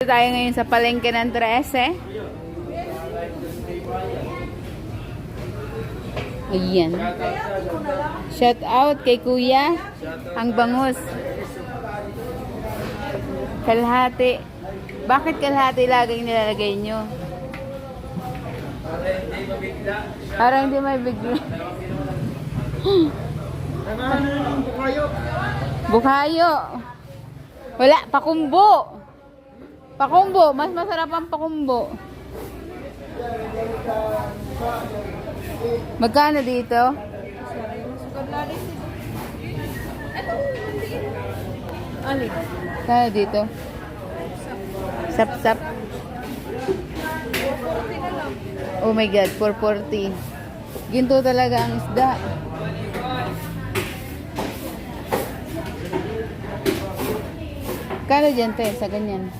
Tayo ngayon sa palengke ng 13. Ayan. Shout out kay Kuya. Ang bangus. Kalahati. Bakit kalahati laging nilalagay nyo? Parang hindi may bigla. Bukayo. Bukayo. Wala, pakumbo. Pakumbo, mas masarap ang pakumbo. Magkano dito? Alin? Kano dito? Sap-sap. Oh my God, 440. Ginto talaga ang isda. Kano dyan, te, sa ganyan?